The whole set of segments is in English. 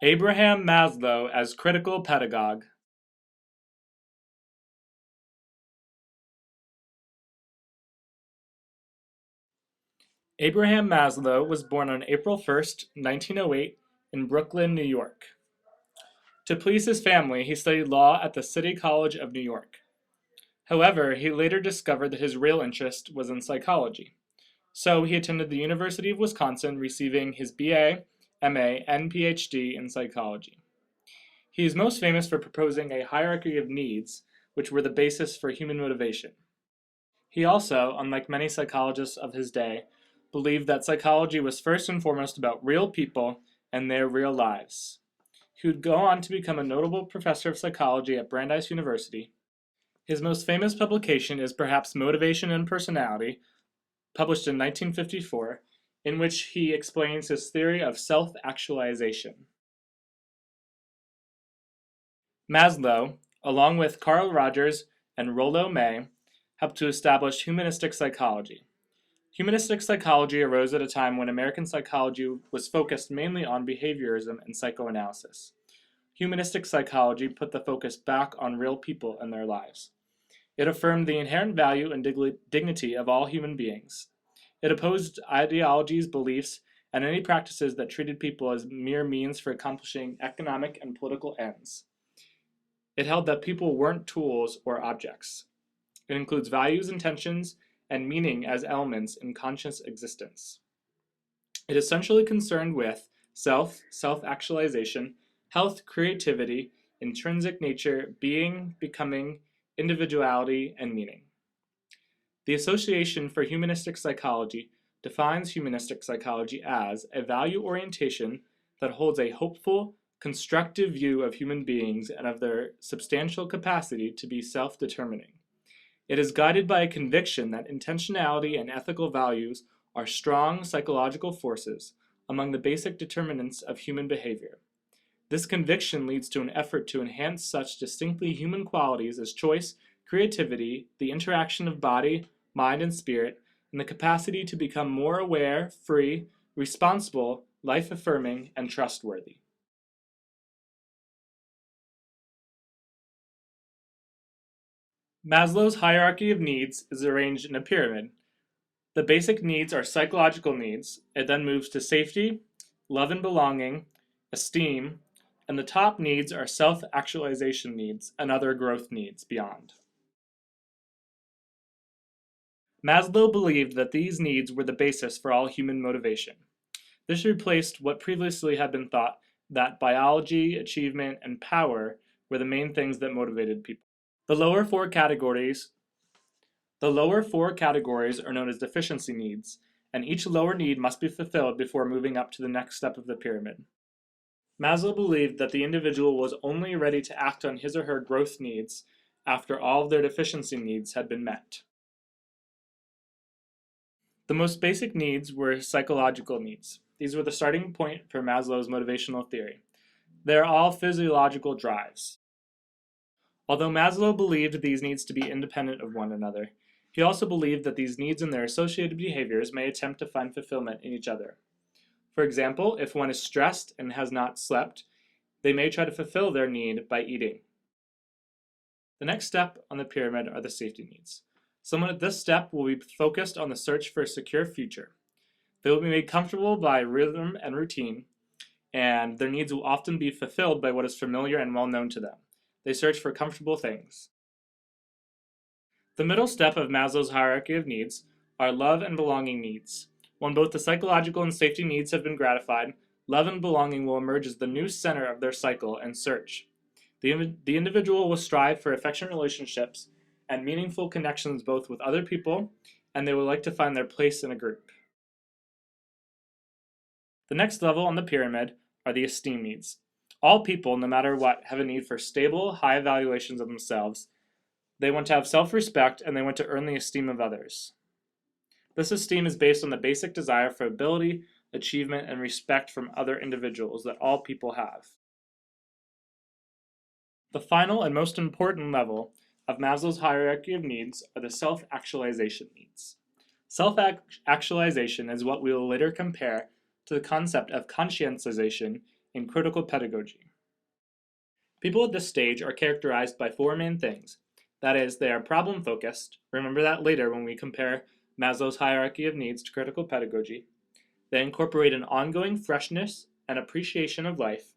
Abraham Maslow as critical pedagogue. Abraham Maslow was born on April 1st, 1908, in Brooklyn, New York. To please his family, he studied law at the City College of New York. However, he later discovered that his real interest was in psychology. So he attended the University of Wisconsin, receiving his BA, MA, and PhD in psychology. He is most famous for proposing a hierarchy of needs, which were the basis for human motivation. He also, unlike many psychologists of his day, believed that psychology was first and foremost about real people and their real lives. He would go on to become a notable professor of psychology at Brandeis University. His most famous publication is perhaps Motivation and Personality, published in 1954, in which he explains his theory of self-actualization. Maslow, along with Carl Rogers and Rollo May, helped to establish humanistic psychology. Humanistic psychology arose at a time when American psychology was focused mainly on behaviorism and psychoanalysis. Humanistic psychology put the focus back on real people and their lives. It affirmed the inherent value and dignity of all human beings. It opposed ideologies, beliefs, and any practices that treated people as mere means for accomplishing economic and political ends. It held that people weren't tools or objects. It includes values, intentions, and meaning as elements in conscious existence. It is essentially concerned with self-actualization, health, creativity, intrinsic nature, being, becoming, individuality, and meaning. The Association for Humanistic Psychology defines humanistic psychology as a value orientation that holds a hopeful, constructive view of human beings and of their substantial capacity to be self-determining. It is guided by a conviction that intentionality and ethical values are strong psychological forces among the basic determinants of human behavior. This conviction leads to an effort to enhance such distinctly human qualities as choice, creativity, the interaction of body, mind, and spirit, and the capacity to become more aware, free, responsible, life-affirming, and trustworthy. Maslow's hierarchy of needs is arranged in a pyramid. The basic needs are psychological needs. It then moves to safety, love and belonging, esteem, and the top needs are self-actualization needs and other growth needs beyond. Maslow believed that these needs were the basis for all human motivation. This replaced what previously had been thought that biology, achievement, and power were the main things that motivated people. The lower four categories are known as deficiency needs, and each lower need must be fulfilled before moving up to the next step of the pyramid. Maslow believed that the individual was only ready to act on his or her growth needs after all of their deficiency needs had been met. The most basic needs were psychological needs. These were the starting point for Maslow's motivational theory. They are all physiological drives. Although Maslow believed these needs to be independent of one another, he also believed that these needs and their associated behaviors may attempt to find fulfillment in each other. For example, if one is stressed and has not slept, they may try to fulfill their need by eating. The next step on the pyramid are the safety needs. Someone at this step will be focused on the search for a secure future. They will be made comfortable by rhythm and routine, and their needs will often be fulfilled by what is familiar and well known to them. They search for comfortable things. The middle step of Maslow's hierarchy of needs are love and belonging needs. When both the psychological and safety needs have been gratified, love and belonging will emerge as the new center of their cycle and search. The individual will strive for affectionate relationships and meaningful connections both with other people, and they will like to find their place in a group. The next level on the pyramid are the esteem needs. All people, no matter what, have a need for stable, high evaluations of themselves. They want to have self-respect, and they want to earn the esteem of others. This esteem is based on the basic desire for ability, achievement, and respect from other individuals that all people have. The final and most important level of Maslow's hierarchy of needs are the self-actualization needs. Self-actualization is what we will later compare to the concept of conscientization in critical pedagogy. People at this stage are characterized by four main things. That is, they are problem-focused. Remember that later when we compare Maslow's hierarchy of needs to critical pedagogy. They incorporate an ongoing freshness and appreciation of life.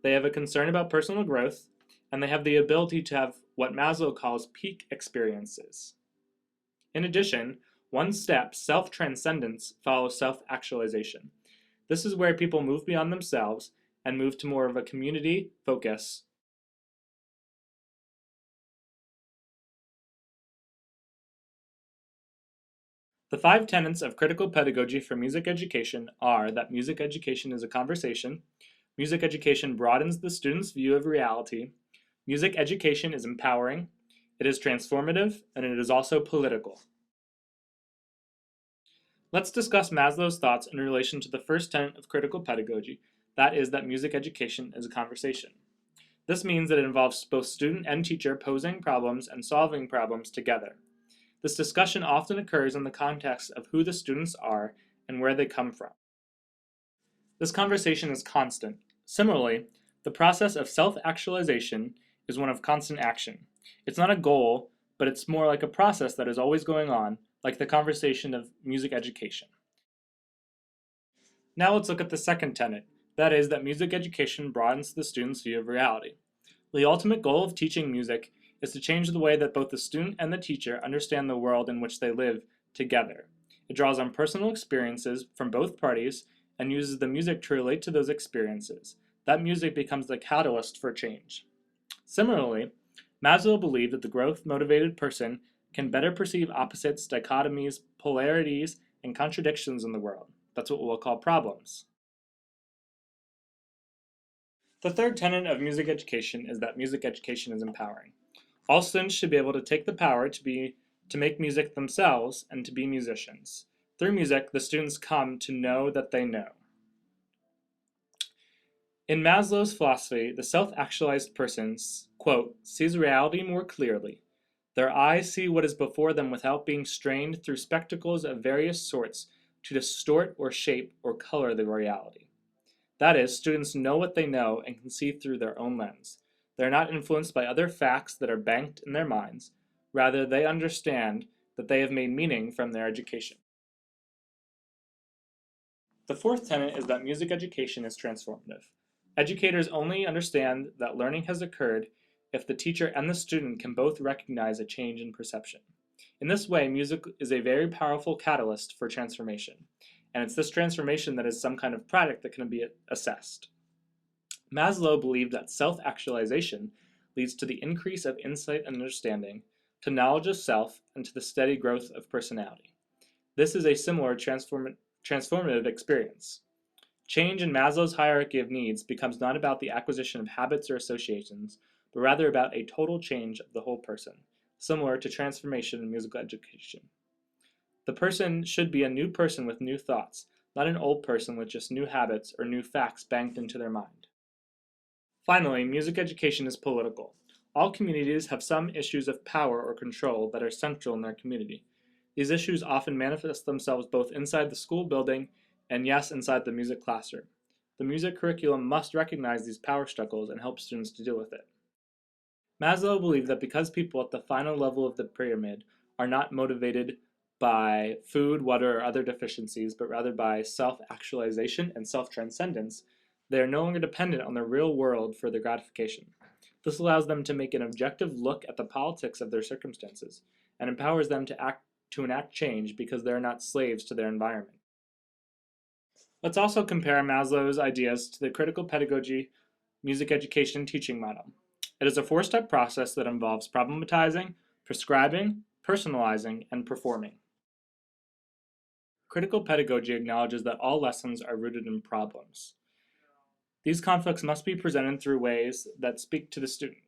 They have a concern about personal growth, and they have the ability to have what Maslow calls peak experiences. In addition, one step, self-transcendence, follows self-actualization. This is where people move beyond themselves and move to more of a community focus. The 5 tenets of critical pedagogy for music education are that music education is a conversation, music education broadens the student's view of reality, music education is empowering, it is transformative, and it is also political. Let's discuss Maslow's thoughts in relation to the first tenet of critical pedagogy, that is that music education is a conversation. This means that it involves both student and teacher posing problems and solving problems together. This discussion often occurs in the context of who the students are and where they come from. This conversation is constant. Similarly, the process of self-actualization is one of constant action. It's not a goal, but it's more like a process that is always going on, like the conversation of music education. Now let's look at the second tenet, that is that music education broadens the student's view of reality. The ultimate goal of teaching music is to change the way that both the student and the teacher understand the world in which they live together. It draws on personal experiences from both parties and uses the music to relate to those experiences. That music becomes the catalyst for change. Similarly, Maslow believed that the growth-motivated person can better perceive opposites, dichotomies, polarities, and contradictions in the world. That's what we'll call problems. The third tenet of music education is that music education is empowering. All students should be able to take the power to make music themselves and to be musicians. Through music, the students come to know that they know. In Maslow's philosophy, the self-actualized person, quote, sees reality more clearly. Their eyes see what is before them without being strained through spectacles of various sorts to distort or shape or color the reality. That is, students know what they know and can see through their own lens. They are not influenced by other facts that are banked in their minds. Rather, they understand that they have made meaning from their education. The fourth tenet is that music education is transformative. Educators only understand that learning has occurred if the teacher and the student can both recognize a change in perception. In this way, music is a very powerful catalyst for transformation, and it's this transformation that is some kind of product that can be assessed. Maslow believed that self-actualization leads to the increase of insight and understanding, to knowledge of self, and to the steady growth of personality. This is a similar transformative experience. Change in Maslow's hierarchy of needs becomes not about the acquisition of habits or associations, but rather about a total change of the whole person, similar to transformation in musical education. The person should be a new person with new thoughts, not an old person with just new habits or new facts banked into their mind. Finally, music education is political. All communities have some issues of power or control that are central in their community. These issues often manifest themselves both inside the school building and, yes, inside the music classroom. The music curriculum must recognize these power struggles and help students to deal with it. Maslow believed that because people at the final level of the pyramid are not motivated by food, water, or other deficiencies, but rather by self-actualization and self-transcendence, they are no longer dependent on the real world for their gratification. This allows them to make an objective look at the politics of their circumstances and empowers them to enact change because they are not slaves to their environment. Let's also compare Maslow's ideas to the critical pedagogy music education teaching model. It is a 4-step process that involves problematizing, prescribing, personalizing, and performing. Critical pedagogy acknowledges that all lessons are rooted in problems. These conflicts must be presented through ways that speak to the student.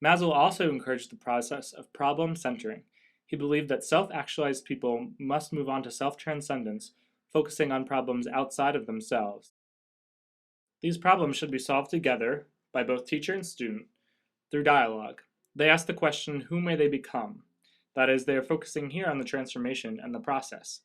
Maslow also encouraged the process of problem centering. He believed that self-actualized people must move on to self-transcendence, focusing on problems outside of themselves. These problems should be solved together by both teacher and student through dialogue. They ask the question, who may they become? That is, they are focusing here on the transformation and the process.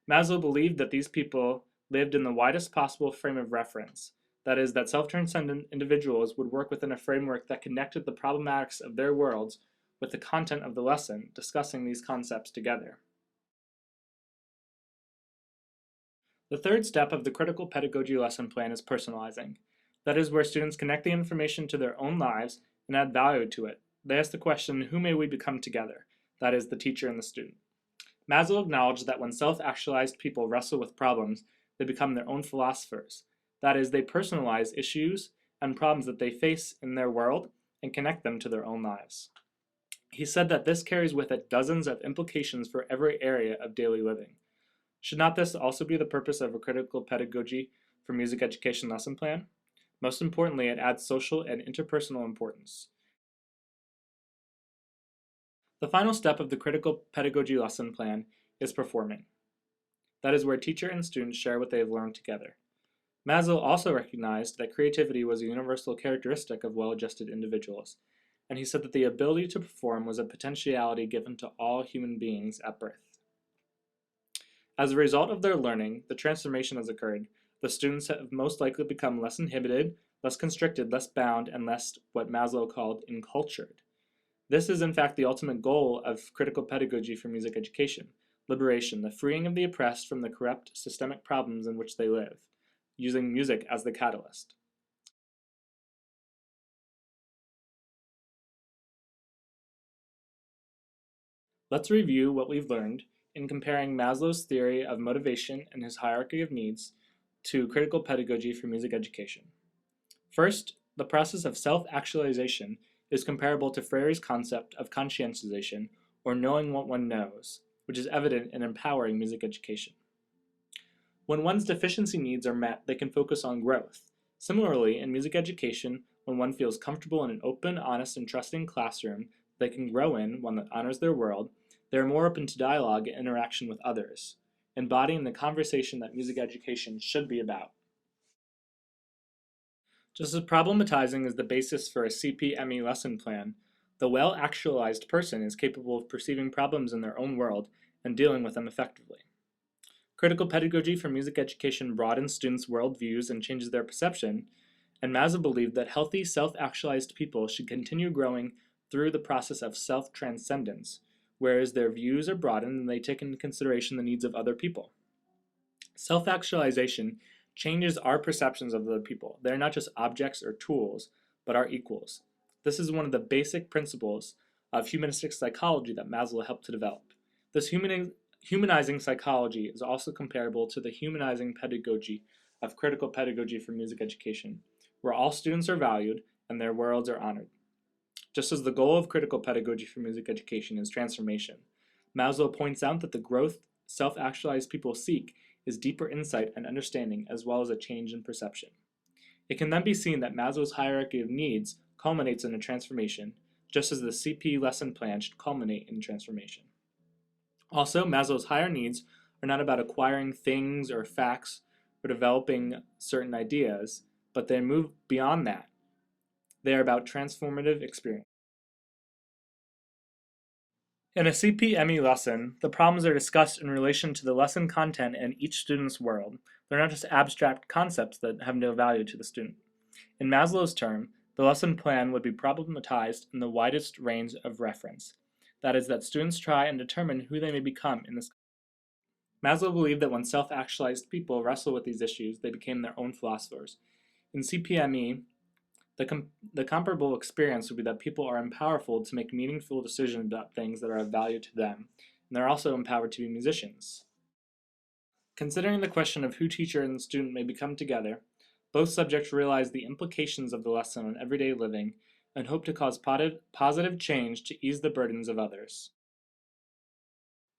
Maslow believed that these people lived in the widest possible frame of reference. That is, that self-transcendent individuals would work within a framework that connected the problematics of their worlds with the content of the lesson, discussing these concepts together. The third step of the critical pedagogy lesson plan is personalizing. That is where students connect the information to their own lives and add value to it. They ask the question, who may we become together? That is, the teacher and the student. Maslow acknowledged that when self-actualized people wrestle with problems, they become their own philosophers. That is, they personalize issues and problems that they face in their world and connect them to their own lives. He said that this carries with it dozens of implications for every area of daily living. Should not this also be the purpose of a critical pedagogy for music education lesson plan? Most importantly, it adds social and interpersonal importance. The final step of the critical pedagogy lesson plan is performing. That is where teacher and student share what they have learned together. Maslow also recognized that creativity was a universal characteristic of well-adjusted individuals, and he said that the ability to perform was a potentiality given to all human beings at birth. As a result of their learning, the transformation has occurred. The students have most likely become less inhibited, less constricted, less bound, and less what Maslow called encultured. This is in fact the ultimate goal of critical pedagogy for music education: liberation, the freeing of the oppressed from the corrupt systemic problems in which they live, using music as the catalyst. Let's review what we've learned in comparing Maslow's theory of motivation and his hierarchy of needs to critical pedagogy for music education. First, the process of self-actualization is comparable to Freire's concept of conscientization, or knowing what one knows, which is evident in empowering music education. When one's deficiency needs are met, they can focus on growth. Similarly, in music education, when one feels comfortable in an open, honest, and trusting classroom they can grow in, one that honors their world, they are more open to dialogue and interaction with others, embodying the conversation that music education should be about. Just as problematizing is the basis for a CPME lesson plan, the well-actualized person is capable of perceiving problems in their own world and dealing with them effectively. Critical pedagogy for music education broadens students' worldviews and changes their perception, and Maslow believed that healthy, self-actualized people should continue growing through the process of self-transcendence, whereas their views are broadened and they take into consideration the needs of other people. Self-actualization changes our perceptions of other people. They are not just objects or tools, but our equals. This is one of the basic principles of humanistic psychology that Maslow helped to develop. This humanizing psychology is also comparable to the humanizing pedagogy of critical pedagogy for music education, where all students are valued and their worlds are honored. Just as the goal of critical pedagogy for music education is transformation, Maslow points out that the growth self-actualized people seek is deeper insight and understanding, as well as a change in perception. It can then be seen that Maslow's hierarchy of needs culminates in a transformation, just as the CP lesson plan should culminate in transformation. Also, Maslow's higher needs are not about acquiring things or facts or developing certain ideas, but they move beyond that. They are about transformative experience. In a CPME lesson, the problems are discussed in relation to the lesson content and each student's world. They're not just abstract concepts that have no value to the student. In Maslow's term, the lesson plan would be problematized in the widest range of reference. That is, that students try and determine who they may become in this. Maslow believed that when self-actualized people wrestle with these issues, they became their own philosophers. In CPME, the comparable experience would be that people are empowered to make meaningful decisions about things that are of value to them, and they're also empowered to be musicians. Considering the question of who teacher and student may become together, both subjects realize the implications of the lesson on everyday living and hope to cause positive change to ease the burdens of others.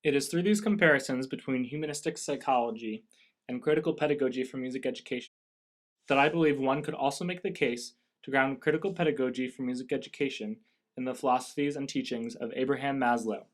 It is through these comparisons between humanistic psychology and critical pedagogy for music education that I believe one could also make the case to ground critical pedagogy for music education in the philosophies and teachings of Abraham Maslow,